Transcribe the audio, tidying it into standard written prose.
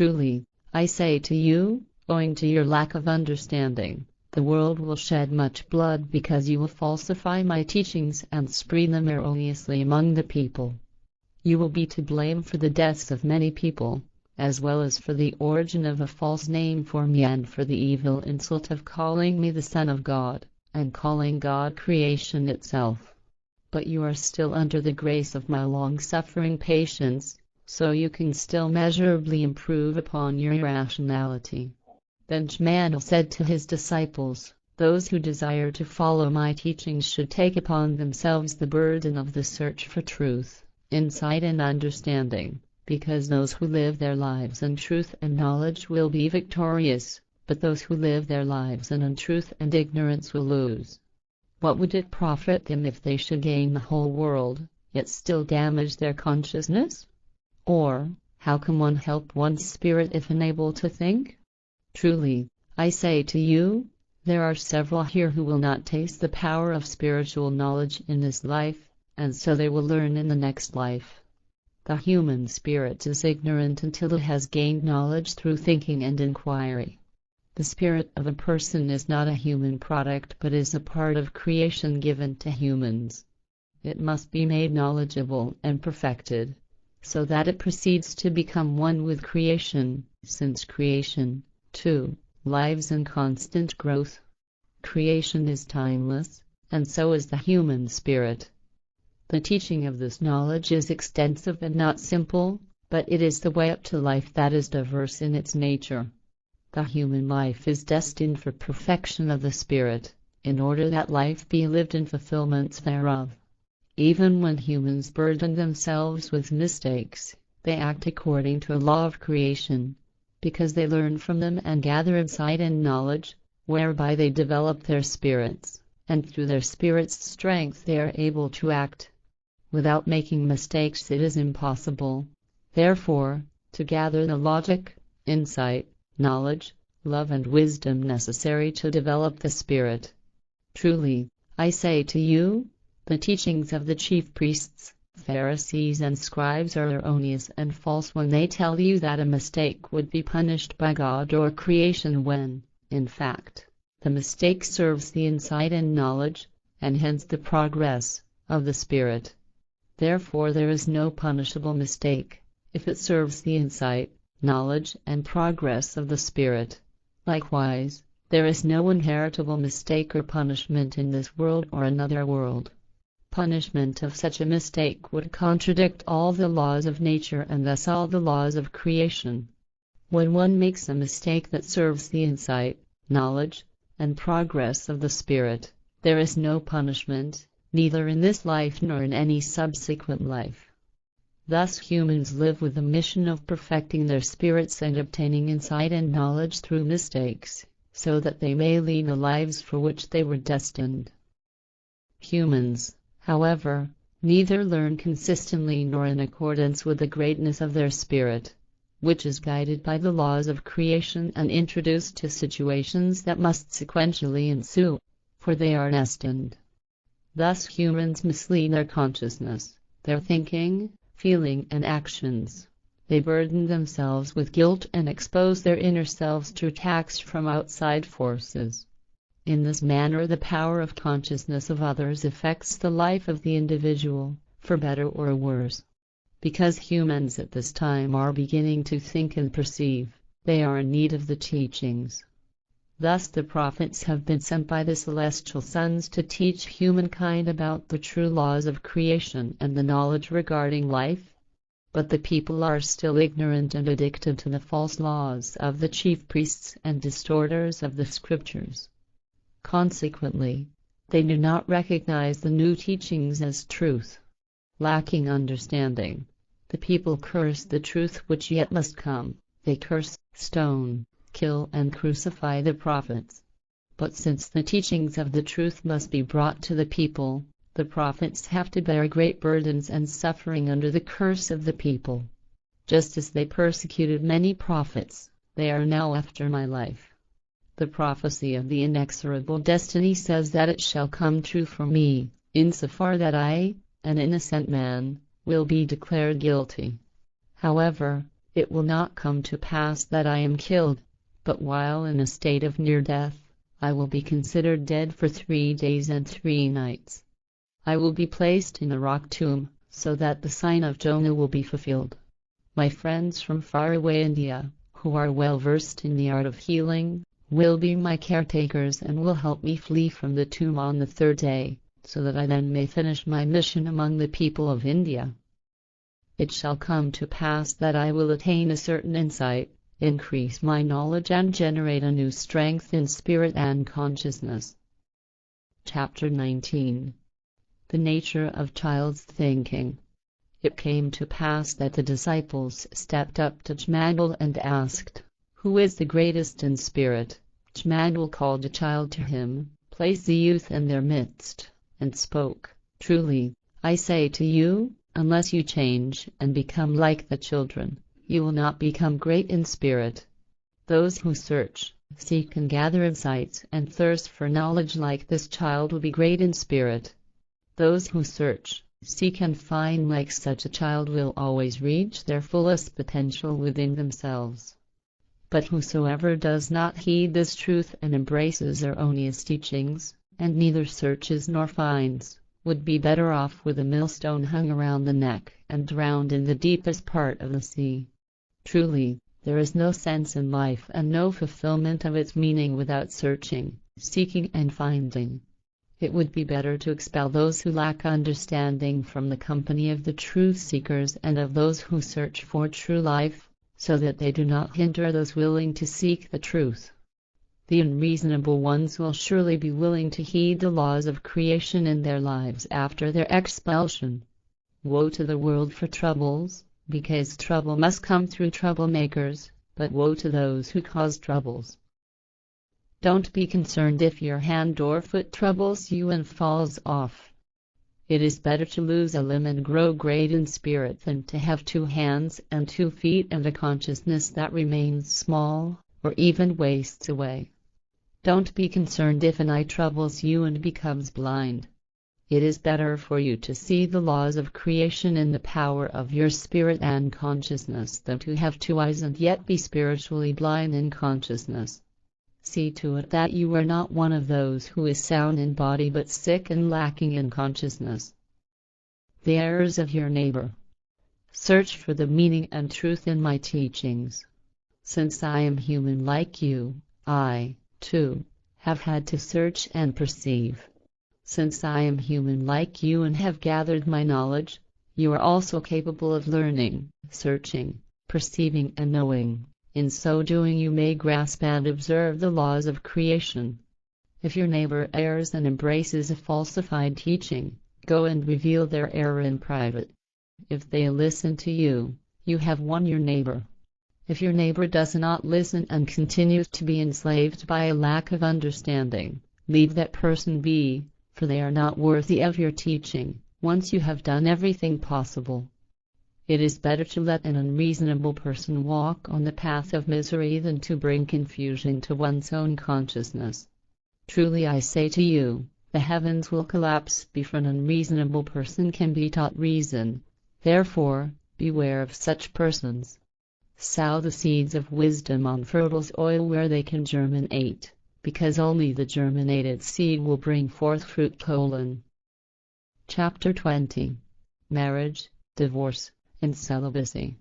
Truly, I say to you, owing to your lack of understanding, the world will shed much blood because you will falsify my teachings and spread them erroneously among the people. You will be to blame for the deaths of many people, as well as for the origin of a false name for me and for the evil insult of calling me the Son of God, and calling God creation itself. But you are still under the grace of my long-suffering patience, so you can still measurably improve upon your irrationality. Then Jmmanuel said to his disciples, those who desire to follow my teachings should take upon themselves the burden of the search for truth, insight and understanding, because those who live their lives in truth and knowledge will be victorious, but those who live their lives in untruth and ignorance will lose. What would it profit them if they should gain the whole world, yet still damage their consciousness? Or, how can one help one's spirit if unable to think? Truly, I say to you, there are several here who will not taste the power of spiritual knowledge in this life, and so they will learn in the next life. The human spirit is ignorant until it has gained knowledge through thinking and inquiry. The spirit of a person is not a human product but is a part of creation given to humans. It must be made knowledgeable and perfected, so that it proceeds to become one with creation, since creation, too, lives in constant growth. Creation is timeless, and so is the human spirit. The teaching of this knowledge is extensive and not simple, but it is the way up to life that is diverse in its nature. The human life is destined for perfection of the spirit, in order that life be lived in fulfillments thereof. Even when humans burden themselves with mistakes, they act according to a law of creation, because they learn from them and gather insight and knowledge, whereby they develop their spirits, and through their spirits' strength they are able to act. Without making mistakes it is impossible, therefore, to gather the logic, insight, knowledge, love and wisdom necessary to develop the spirit. Truly, I say to you, the teachings of the chief priests, Pharisees and scribes are erroneous and false when they tell you that a mistake would be punished by God or creation when, in fact, the mistake serves the insight and knowledge, and hence the progress, of the spirit. Therefore there is no punishable mistake, if it serves the insight, knowledge and progress of the spirit. Likewise, there is no inheritable mistake or punishment in this world or another world. Punishment of such a mistake would contradict all the laws of nature and thus all the laws of creation. When one makes a mistake that serves the insight, knowledge, and progress of the spirit, there is no punishment, neither in this life nor in any subsequent life. Thus humans live with the mission of perfecting their spirits and obtaining insight and knowledge through mistakes, so that they may lead the lives for which they were destined. Humans, however, neither learn consistently nor in accordance with the greatness of their spirit, which is guided by the laws of creation and introduced to situations that must sequentially ensue, for they are destined. Thus humans mislead their consciousness, their thinking, feeling and actions. They burden themselves with guilt and expose their inner selves to attacks from outside forces. In this manner the power of consciousness of others affects the life of the individual, for better or worse. Because humans at this time are beginning to think and perceive, they are in need of the teachings. Thus the prophets have been sent by the celestial sons to teach humankind about the true laws of creation and the knowledge regarding life. But the people are still ignorant and addicted to the false laws of the chief priests and distorters of the scriptures. Consequently, they do not recognize the new teachings as truth. Lacking understanding, the people curse the truth which yet must come. They curse, stone, kill and crucify the prophets. But since the teachings of the truth must be brought to the people, the prophets have to bear great burdens and suffering under the curse of the people. Just as they persecuted many prophets, they are now after my life. The prophecy of the inexorable destiny says that it shall come true for me, insofar that I, an innocent man, will be declared guilty. However, It will not come to pass that I am killed, but while in a state of near death, I will be considered dead for 3 days and 3 nights. I will be placed in a rock tomb, so that the sign of Jonah will be fulfilled. My friends from faraway India, who are well versed in the art of healing, will be my caretakers and will help me flee from the tomb on the 3rd day, so that I then may finish my mission among the people of India. It shall come to pass that I will attain a certain insight, increase my knowledge and generate a new strength in spirit and consciousness. Chapter 19. The nature of child's thinking. It came to pass that the disciples stepped up to Jmmanuel and asked, "Who is the greatest in spirit?" Jmmanuel called a child to him, placed the youth in their midst, and spoke, "Truly, I say to you, unless you change and become like the children, you will not become great in spirit. Those who search, seek and gather insights and thirst for knowledge like this child will be great in spirit. Those who search, seek and find like such a child will always reach their fullest potential within themselves. But whosoever does not heed this truth and embraces erroneous teachings, and neither searches nor finds, would be better off with a millstone hung around the neck and drowned in the deepest part of the sea. Truly, there is no sense in life and no fulfillment of its meaning without searching, seeking and finding. It would be better to expel those who lack understanding from the company of the truth seekers and of those who search for true life, so that they do not hinder those willing to seek the truth. The unreasonable ones will surely be willing to heed the laws of creation in their lives after their expulsion. Woe to the world for troubles, because trouble must come through troublemakers, but woe to those who cause troubles. Don't be concerned if your hand or foot troubles you and falls off. It is better to lose a limb and grow great in spirit than to have 2 hands and 2 feet and a consciousness that remains small, or even wastes away. Don't be concerned if an eye troubles you and becomes blind. It is better for you to see the laws of creation in the power of your spirit and consciousness than to have 2 eyes and yet be spiritually blind in consciousness. See to it that you are not one of those who is sound in body but sick and lacking in consciousness. The errors of your neighbor. Search for the meaning and truth in my teachings. Since I am human like you, I, too, have had to search and perceive. Since I am human like you and have gathered my knowledge, you are also capable of learning, searching, perceiving and knowing. In so doing you may grasp and observe the laws of creation. If your neighbor errs and embraces a falsified teaching, go and reveal their error in private. If they listen to you, you have won your neighbor. If your neighbor does not listen and continues to be enslaved by a lack of understanding, leave that person be, for they are not worthy of your teaching, once you have done everything possible. It is better to let an unreasonable person walk on the path of misery than to bring confusion to one's own consciousness. Truly I say to you, the heavens will collapse before an unreasonable person can be taught reason. Therefore, beware of such persons. Sow the seeds of wisdom on fertile soil where they can germinate, because only the germinated seed will bring forth fruit. Chapter 20. Marriage, Divorce, and Celibacy.